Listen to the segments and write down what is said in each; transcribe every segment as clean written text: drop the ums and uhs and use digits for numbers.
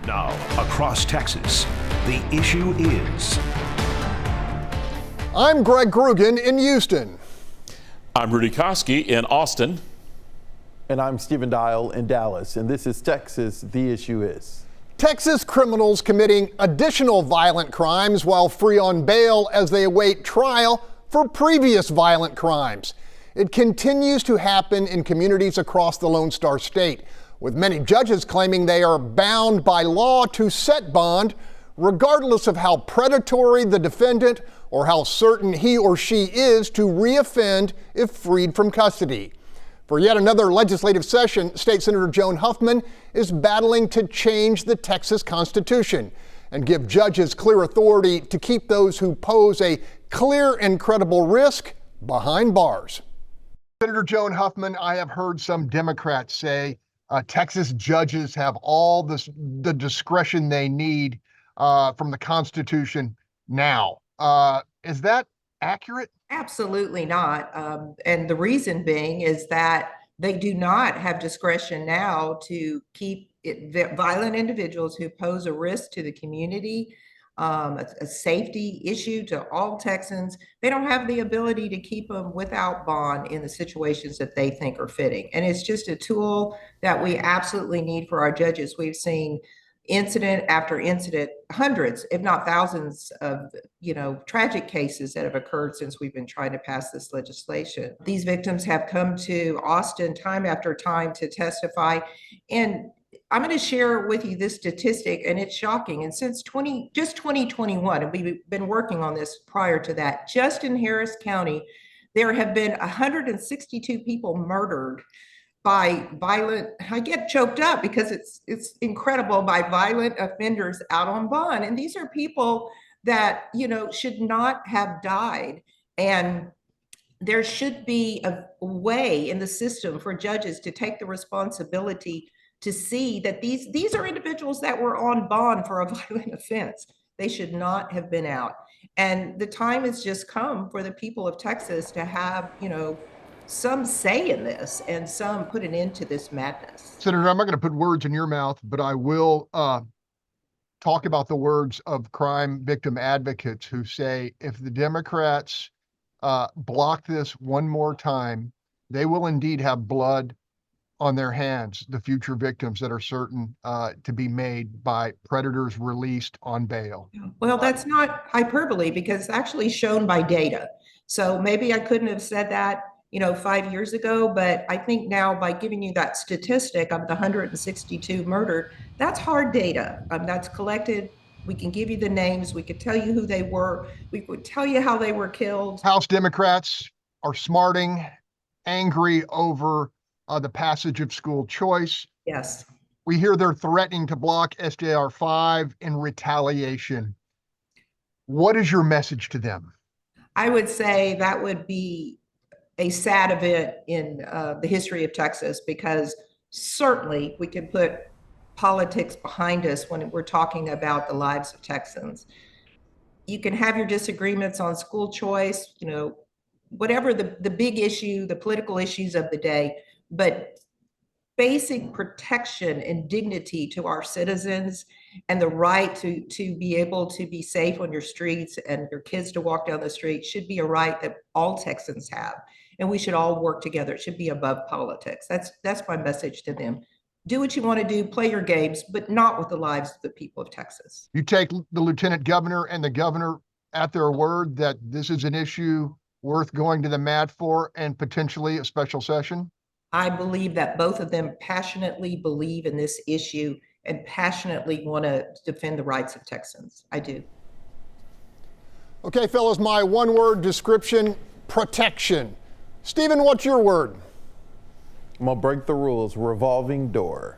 Now, across Texas, the issue is. I'm Greg Groogan in Houston. I'm Rudy Koski in Austin. And I'm Stephen Dial in Dallas. And this is Texas, the issue is. Texas criminals committing additional violent crimes while free on bail as they await trial for previous violent crimes. It continues to happen in communities across the Lone Star State, with many judges claiming they are bound by law to set bond, regardless of how predatory the defendant or how certain he or she is to reoffend if freed from custody. For yet another legislative session, State Senator Joan Huffman is battling to change the Texas Constitution and give judges clear authority to keep those who pose a clear and credible risk behind bars. Senator Joan Huffman, I have heard some Democrats say Texas judges have all the discretion they need from the Constitution now. Is that accurate? Absolutely not. And the reason being is that they do not have discretion now to keep violent individuals who pose a risk to the community, a safety issue to all Texans. They don't have the ability to keep them without bond in the situations that they think are fitting. And it's just a tool that we absolutely need for our judges. We've seen incident after incident, hundreds, if not thousands of, tragic cases that have occurred since we've been trying to pass this legislation. These victims have come to Austin time after time to testify. And I'm going to share with you this statistic, and it's shocking. And since 2021, and we've been working on this prior to that, just in Harris County, there have been 162 people murdered by violent, I get choked up because it's incredible, by violent offenders out on bond. And these are people that, should not have died. And there should be a way in the system for judges to take the responsibility to see that these are individuals that were on bond for a violent offense. They should not have been out. And the time has just come for the people of Texas to have, some say in this and some put an end to this madness. Senator, I'm not going to put words in your mouth, but I will talk about the words of crime victim advocates who say if the Democrats block this one more time, they will indeed have blood on their hands, the future victims that are certain to be made by predators released on bail. Well, that's not hyperbole because it's actually shown by data. So maybe I couldn't have said that 5 years ago, but I think now by giving you that statistic of the 162 murdered, that's hard data. That's collected. We can give you the names. We could tell you who they were. We could tell you how they were killed. House Democrats are smarting, angry over the passage of school choice. Yes. We hear they're threatening to block SJR 5 in retaliation. What is your message to them? I would say that would be a sad event in the history of Texas, because certainly we can put politics behind us when we're talking about the lives of Texans. You can have your disagreements on school choice, whatever the big issue, the political issues of the day, but basic protection and dignity to our citizens and the right to be able to be safe on your streets and your kids to walk down the street should be a right that all Texans have. And we should all work together. It should be above politics. That's my message to them. Do what you want to do, play your games, but not with the lives of the people of Texas. You take the lieutenant governor and the governor at their word that this is an issue worth going to the mat for and potentially a special session? I believe that both of them passionately believe in this issue and passionately want to defend the rights of Texans. I do. Okay, fellas, my one-word description, protection. Stephen, what's your word? I'm going to break the rules. Revolving door.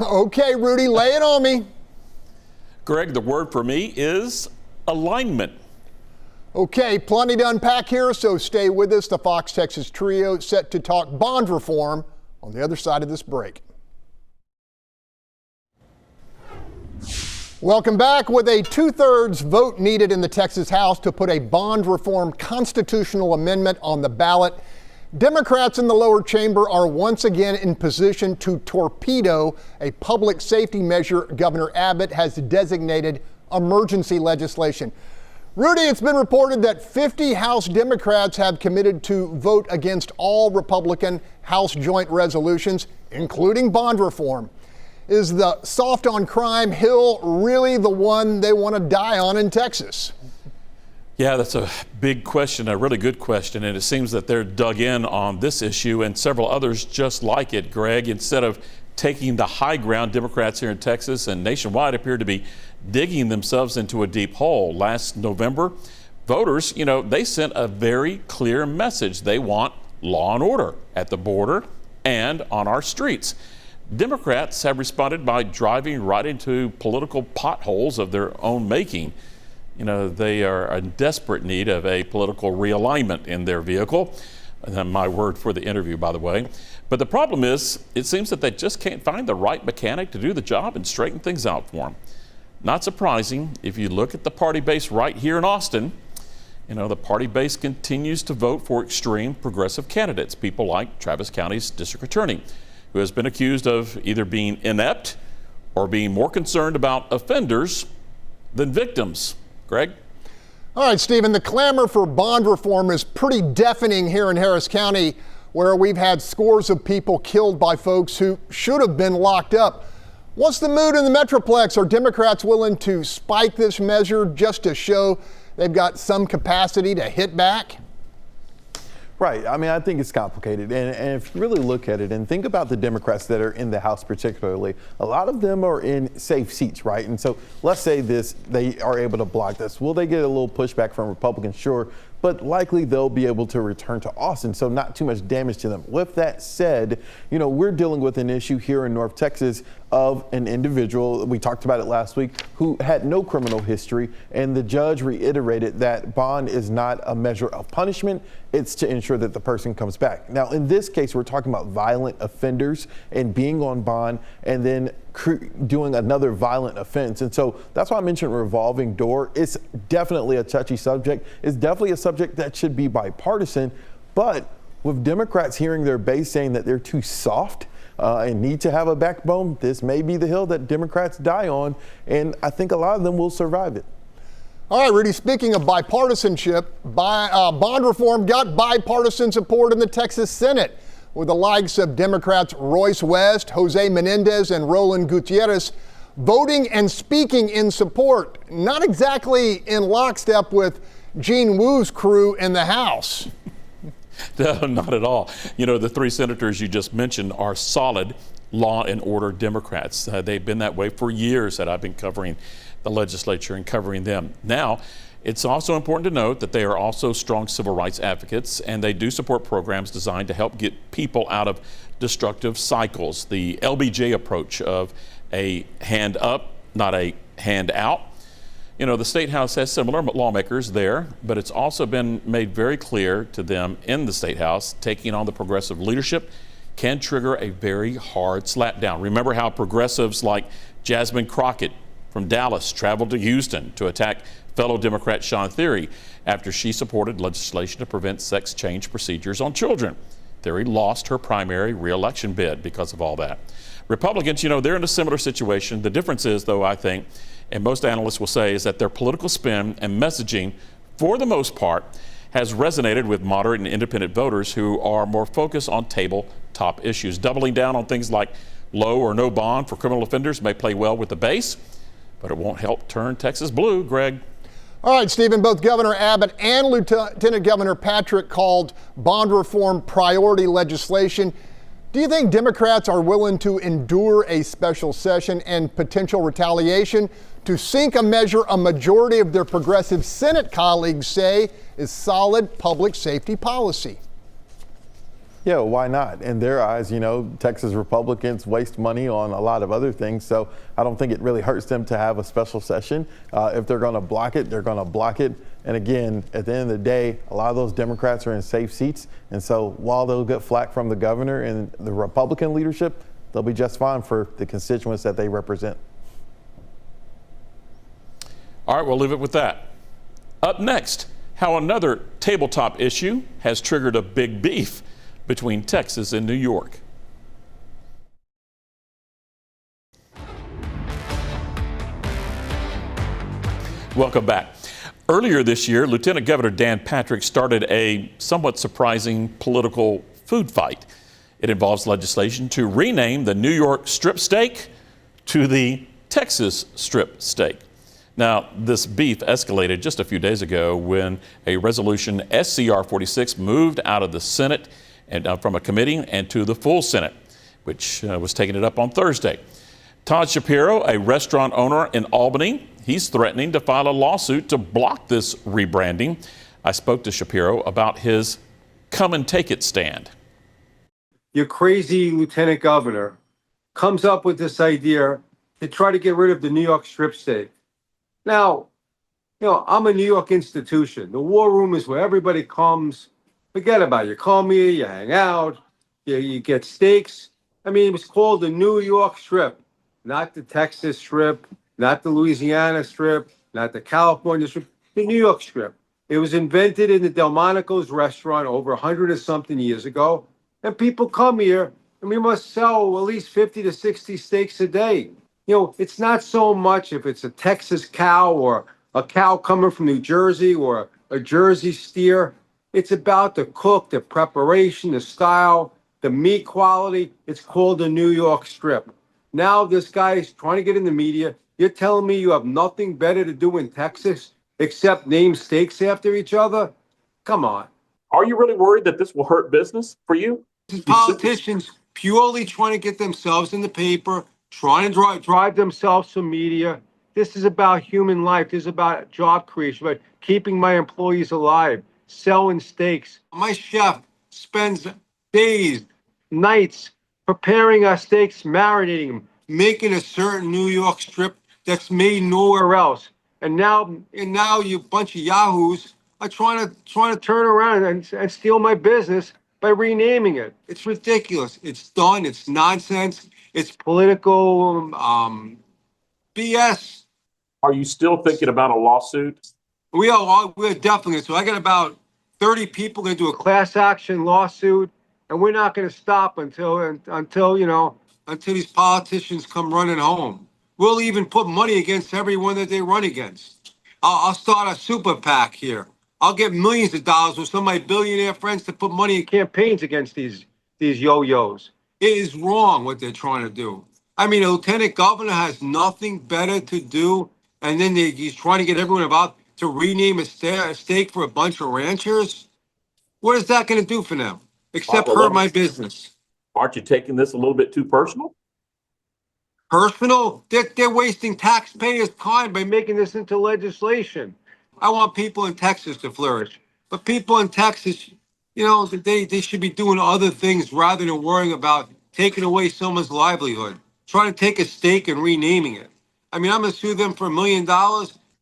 Okay, Rudy, lay it on me. Greg, the word for me is alignment. Okay, plenty to unpack here, so stay with us. The Fox Texas Trio set to talk bond reform on the other side of this break. Welcome back. With a 2/3 vote needed in the Texas House to put a bond reform constitutional amendment on the ballot, Democrats in the lower chamber are once again in position to torpedo a public safety measure Governor Abbott has designated emergency legislation. Rudy, it's been reported that 50 House Democrats have committed to vote against all Republican House joint resolutions, including bond reform. Is the soft on crime hill really the one they want to die on in Texas? Yeah, that's a big question, a really good question, and it seems that they're dug in on this issue and several others just like it, Greg. Instead of taking the high ground, Democrats here in Texas and nationwide appear to be digging themselves into a deep hole. Last November, voters, they sent a very clear message. They want law and order at the border and on our streets. Democrats have responded by driving right into political potholes of their own making. They are in desperate need of a political realignment in their vehicle. My word for the interview, by the way. But the problem is, it seems that they just can't find the right mechanic to do the job and straighten things out for them. Not surprising, if you look at the party base right here in Austin, the party base continues to vote for extreme progressive candidates, people like Travis County's district attorney, who has been accused of either being inept or being more concerned about offenders than victims. Greg? All right, Stephen, the clamor for bond reform is pretty deafening here in Harris County, where we've had scores of people killed by folks who should have been locked up. What's the mood in the Metroplex? Are Democrats willing to spike this measure just to show they've got some capacity to hit back? Right. I mean, I think it's complicated. And if you really look at it and think about the Democrats that are in the House particularly, a lot of them are in safe seats, right? And so let's say they are able to block this. Will they get a little pushback from Republicans? Sure. But likely they'll be able to return to Austin, so not too much damage to them. With that said, we're dealing with an issue here in North Texas of an individual, we talked about it last week, who had no criminal history, and the judge reiterated that bond is not a measure of punishment, it's to ensure that the person comes back. Now, in this case, we're talking about violent offenders and being on bond and then doing another violent offense. And so that's why I mentioned revolving door. It's definitely a touchy subject. It's definitely a subject that should be bipartisan. But with Democrats hearing their base saying that they're too soft and need to have a backbone, this may be the hill that Democrats die on. And I think a lot of them will survive it. All right, Rudy, speaking of bipartisanship, bond reform got bipartisan support in the Texas Senate, with the likes of Democrats Royce West, Jose Menendez, and Roland Gutierrez voting and speaking in support. Not exactly in lockstep with Gene Wu's crew in the House. No, not at all. The three senators you just mentioned are solid law and order Democrats. They've been that way for years that I've been covering the legislature and covering them. Now, it's also important to note that they are also strong civil rights advocates, and they do support programs designed to help get people out of destructive cycles. The LBJ approach of a hand up, not a hand out. The State House has similar lawmakers there, but it's also been made very clear to them in the State House, taking on the progressive leadership can trigger a very hard slapdown. Remember how progressives like Jasmine Crockett from Dallas traveled to Houston to attack fellow Democrat Sean Thiry after she supported legislation to prevent sex change procedures on children. Thiry lost her primary re-election bid because of all that. Republicans, they're in a similar situation. The difference is, though, I think, and most analysts will say, is that their political spin and messaging, for the most part, has resonated with moderate and independent voters who are more focused on tabletop issues. Doubling down on things like low or no bond for criminal offenders may play well with the base, but it won't help turn Texas blue, Greg. All right, Stephen, both Governor Abbott and Lieutenant Governor Patrick called bond reform priority legislation. Do you think Democrats are willing to endure a special session and potential retaliation to sink a measure a majority of their progressive Senate colleagues say is solid public safety policy? Yeah, well, why not? In their eyes, Texas Republicans waste money on a lot of other things, so I don't think it really hurts them to have a special session. If they're going to block it, they're going to block it. And again, at the end of the day, a lot of those Democrats are in safe seats, and so while they'll get flack from the governor and the Republican leadership, they'll be just fine for the constituents that they represent. All right, we'll leave it with that. Up next, how another tabletop issue has triggered a big beef between Texas and New York. Welcome back. Earlier this year, Lieutenant Governor Dan Patrick started a somewhat surprising political food fight. It involves legislation to rename the New York strip steak to the Texas strip steak. Now, this beef escalated just a few days ago when a resolution, SCR 46, moved out of the Senate and from a committee and to the full Senate, which was taking it up on Thursday. Todd Shapiro, a restaurant owner in Albany, he's threatening to file a lawsuit to block this rebranding. I spoke to Shapiro about his come and take it stand. Your crazy lieutenant governor comes up with this idea to try to get rid of the New York strip steak. Now, I'm a New York institution. The war room is where everybody comes. Forget about it. You come here, you hang out, you get steaks. I mean, it was called the New York strip, not the Texas strip, not the Louisiana strip, not the California strip, the New York strip. It was invented in the Delmonico's restaurant over 100 or something years ago. And people come here, and we must sell at least 50 to 60 steaks a day. It's not so much if it's a Texas cow or a cow coming from New Jersey or a Jersey steer. It's about the cook, the preparation, the style, the meat quality. It's called the New York strip. Now this guy is trying to get in the media. You're telling me you have nothing better to do in Texas except name steaks after each other? Come on. Are you really worried that this will hurt business for you? Politicians purely trying to get themselves in the paper, trying to drive themselves some media. This is about human life. This is about job creation, about keeping my employees alive, selling steaks. My chef spends days, nights preparing our steaks, marinating them, making a certain New York strip that's made nowhere else. And now you bunch of yahoos are trying to turn around and steal my business by renaming it. It's ridiculous. It's done. It's nonsense. It's political BS. Are you still thinking about a lawsuit? We're definitely. So I got about 30 people going to do a class action lawsuit, and we're not going to stop until these politicians come running home. We'll even put money against everyone that they run against. I'll start a super PAC here. I'll get millions of dollars with some of my billionaire friends to put money in campaigns against these yo-yos. It is wrong what they're trying to do. I mean, a lieutenant governor has nothing better to do, and then he's trying to get everyone about to rename a steak for a bunch of ranchers. What is that going to do for them, except hurt my business? Aren't you taking this a little bit too personal? Personal? They're wasting taxpayers' time by making this into legislation. I want people in Texas to flourish, but people in Texas, they should be doing other things rather than worrying about taking away someone's livelihood, trying to take a steak and renaming it. I mean, I'm going to sue them for $1 million.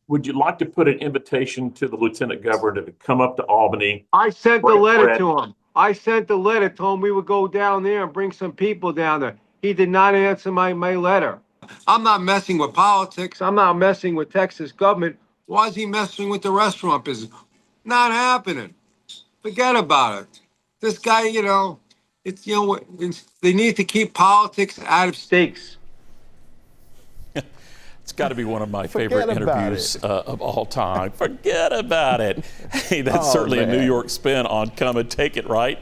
Would you like to put an invitation to the lieutenant governor to come up to Albany? I sent the letter to him. I sent the letter to him we would go down there and bring some people down there. He did not answer my letter. I'm not messing with politics. I'm not messing with Texas government. Why is he messing with the restaurant business? Not happening. Forget about it. This guy, they need to keep politics out of steaks. It's got to be one of my favorite interviews of all time. Forget about it. Hey, that's certainly a New York spin on come and take it, right?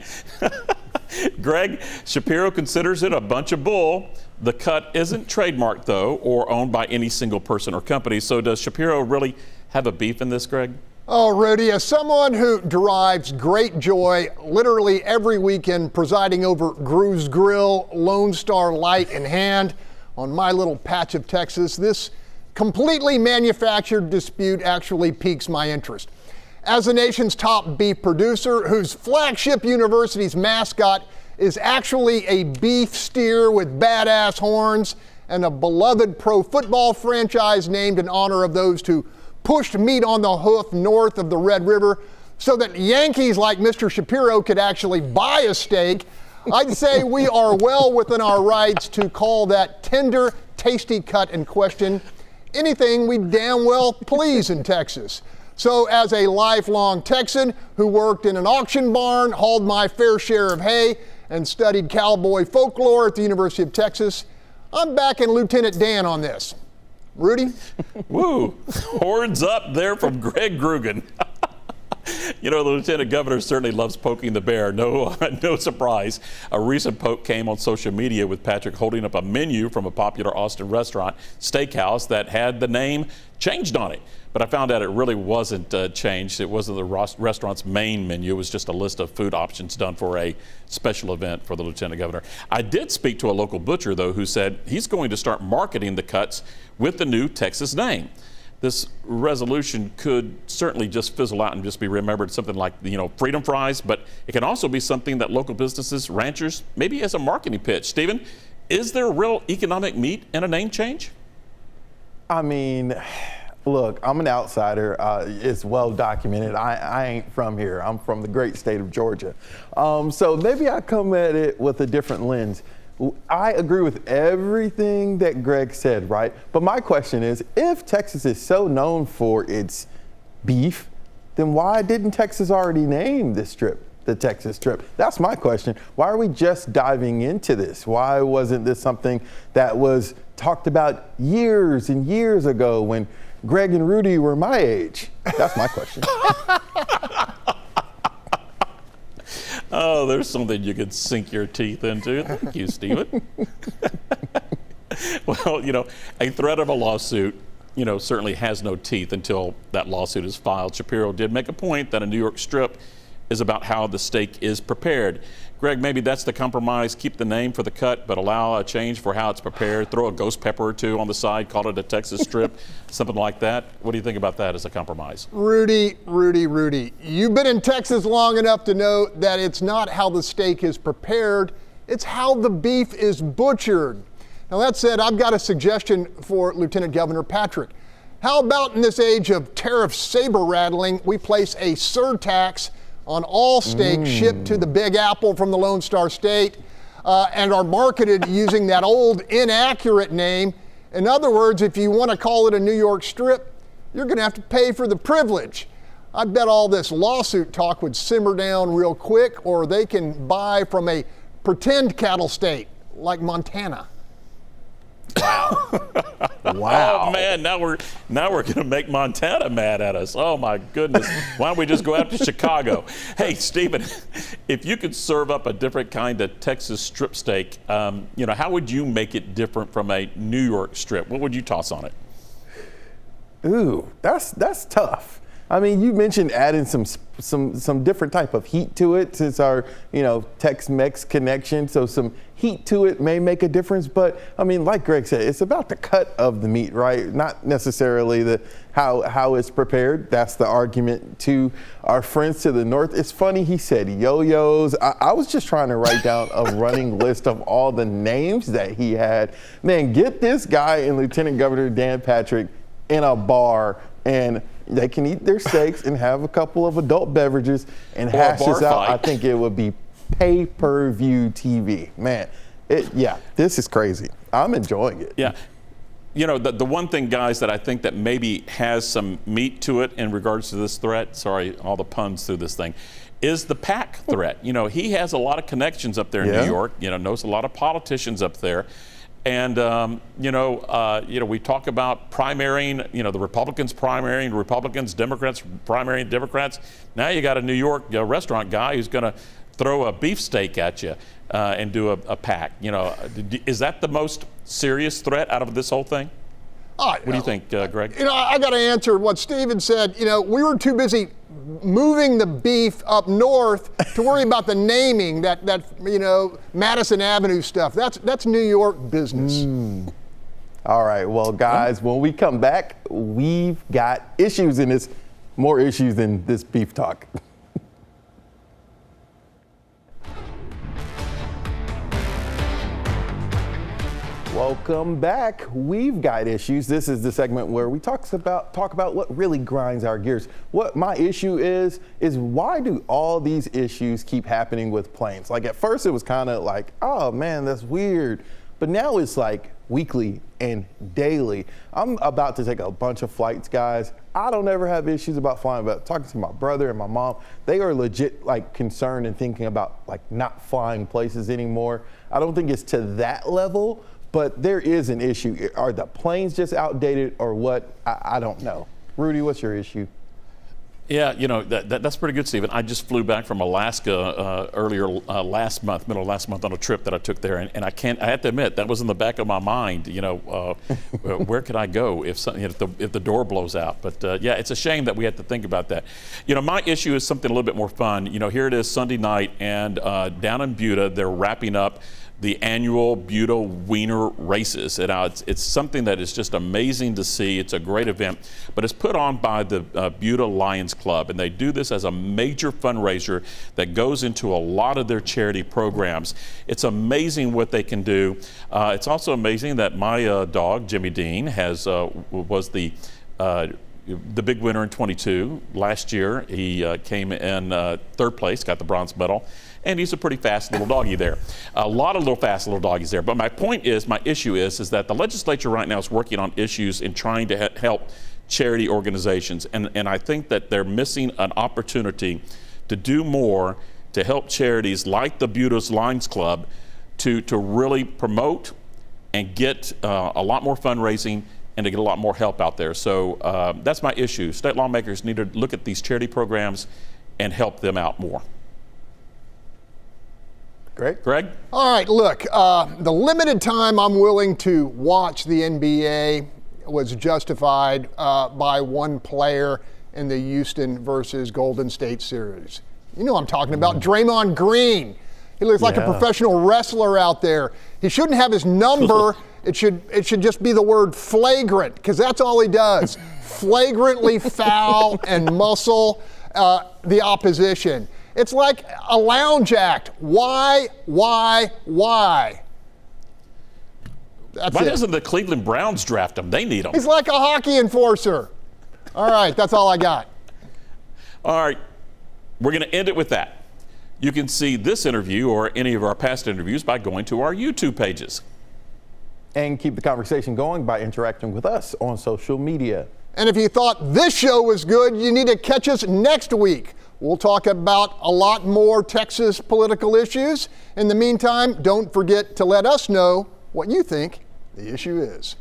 Greg, Shapiro considers it a bunch of bull. The cut isn't trademarked, though, or owned by any single person or company. So does Shapiro really have a beef in this, Greg? Oh, Rudy, as someone who derives great joy literally every weekend presiding over Gru's Grill, Lone Star Light in hand on my little patch of Texas, this completely manufactured dispute actually piques my interest. As the nation's top beef producer, whose flagship university's mascot is actually a beef steer with badass horns, and a beloved pro football franchise named in honor of those who pushed meat on the hoof north of the Red River so that Yankees like Mr. Shapiro could actually buy a steak, I'd say we are well within our rights to call that tender, tasty cut in question anything we damn well please in Texas. So as a lifelong Texan who worked in an auction barn, hauled my fair share of hay, and studied cowboy folklore at the University of Texas, I'm backing Lieutenant Dan on this. Rudy? Woo! Horns up there from Greg Groogan. You know, the Lieutenant Governor certainly loves poking the bear. No surprise. A recent poke came on social media with Patrick holding up a menu from a popular Austin restaurant, Steakhouse, that had the name changed on it. But I found out it really wasn't changed. It wasn't the restaurant's main menu. It was just a list of food options done for a special event for the Lieutenant Governor. I did speak to a local butcher, though, who said he's going to start marketing the cuts with the new Texas name. This resolution could certainly just fizzle out and just be remembered something like, freedom fries, but it can also be something that local businesses, ranchers, maybe as a marketing pitch. Stephen, is there real economic meat in a name change? I mean, look, I'm an outsider. It's well documented. I ain't from here. I'm from the great state of Georgia. So maybe I come at it with a different lens. I agree with everything that Greg said, right? But my question is, if Texas is so known for its beef, then why didn't Texas already name this strip the Texas Strip? That's my question. Why are we just diving into this? Why wasn't this something that was talked about years and years ago when Greg and Rudy were my age? That's my question. Oh, there's something you could sink your teeth into. Thank you, Stephen. Well, a threat of a lawsuit, certainly has no teeth until that lawsuit is filed. Shapiro did make a point that a New York strip is about how the steak is prepared. Greg, maybe that's the compromise. Keep the name for the cut, but allow a change for how it's prepared. Throw a ghost pepper or two on the side, call it a Texas strip, something like that. What do you think about that as a compromise? Rudy. You've been in Texas long enough to know that it's not how the steak is prepared, it's how the beef is butchered. Now that said, I've got a suggestion for Lieutenant Governor Patrick. How about in this age of tariff saber rattling, we place a surtax on all steak shipped to the Big Apple from the Lone Star State and are marketed using that old inaccurate name. In other words, if you want to call it a New York strip, you're going to have to pay for the privilege. I bet all this lawsuit talk would simmer down real quick, or they can buy from a pretend cattle state like Montana. Wow. Oh man, now we're going to make Montana mad at us. Oh my goodness. Why don't we just go out to Chicago? Hey, Stephen, if you could serve up a different kind of Texas strip steak, how would you make it different from a New York strip? What would you toss on it? Ooh, that's tough. I mean, you mentioned adding some different type of heat to it since our, Tex-Mex connection. So some heat to it may make a difference. But I mean, like Greg said, it's about the cut of the meat, right? Not necessarily the how it's prepared. That's the argument to our friends to the north. It's funny he said yo-yos. I was just trying to write down a running list of all the names that he had. Man, get this guy and Lieutenant Governor Dan Patrick in a bar and they can eat their steaks and have a couple of adult beverages and hash this out. I think it would be pay-per-view TV. Man, this is crazy. I'm enjoying it. Yeah. The one thing, guys, that I think that maybe has some meat to it in regards to this threat, sorry, all the puns through this thing, is the PAC threat. He has a lot of connections up there in New York, knows a lot of politicians up there. And, we talk about primarying, the Republicans primarying Republicans, Democrats primarying Democrats. Now you got a New York restaurant guy who's going to throw a beefsteak at you and do a pack. Is that the most serious threat out of this whole thing? What do you think, Greg? I got to answer what Stephen said. We were too busy moving the beef up north to worry about the naming, that Madison Avenue stuff. That's New York business. All right, well, guys, when we come back, we've got issues in this, more issues than this beef talk. Welcome back. We've got issues. This is the segment where we talk about what really grinds our gears. What my issue is why do all these issues keep happening with planes? Like at first it was kind of like, oh man, that's weird. But now it's like weekly and daily. I'm about to take a bunch of flights, guys. I don't ever have issues about flying, but talking to my brother and my mom, they are legit like concerned and thinking about like not flying places anymore. I don't think it's to that level, but there is an issue. Are the planes just outdated or what? I don't know. Rudy, what's your issue? Yeah, you know, that's pretty good, Stephen. I just flew back from Alaska earlier last month, middle of last month, on a trip that I took there, and I have to admit, that was in the back of my mind, you know, where could I go if the door blows out? But yeah, it's a shame that we had to think about that. You know, my issue is something a little bit more fun. You know, here it is Sunday night, and down in Buda, they're wrapping up the annual Buda Wiener races. And it's something that is just amazing to see. It's a great event, but it's put on by the Buda Lions Club, and they do this as a major fundraiser that goes into a lot of their charity programs. It's amazing what they can do. It's also amazing that my dog, Jimmy Dean, was the big winner in 22. Last year, he came in third place, got the bronze medal. And he's a pretty fast little doggy there. A lot of fast little doggies there. But my issue is that the legislature right now is working on issues in trying to help charity organizations. And I think that they're missing an opportunity to do more to help charities like the Buda's Lions Club to really promote and get a lot more fundraising and to get a lot more help out there. So that's my issue. State lawmakers need to look at these charity programs and help them out more. Greg? All right, look, the limited time I'm willing to watch the NBA was justified by one player in the Houston versus Golden State series. You know what I'm talking about, Draymond Green. He looks like a professional wrestler out there. He shouldn't have his number. It should just be the word flagrant, because that's all he does. Flagrantly foul and muscle the opposition. It's like a lounge act. Why? That's Why it. doesn't the Cleveland Browns draft him? They need him. He's like a hockey enforcer. All right, that's all I got. All right, we're going to end it with that. You can see this interview or any of our past interviews by going to our YouTube pages. And keep the conversation going by interacting with us on social media. And if you thought this show was good, you need to catch us next week. We'll talk about a lot more Texas political issues. In the meantime, don't forget to let us know what you think the issue is.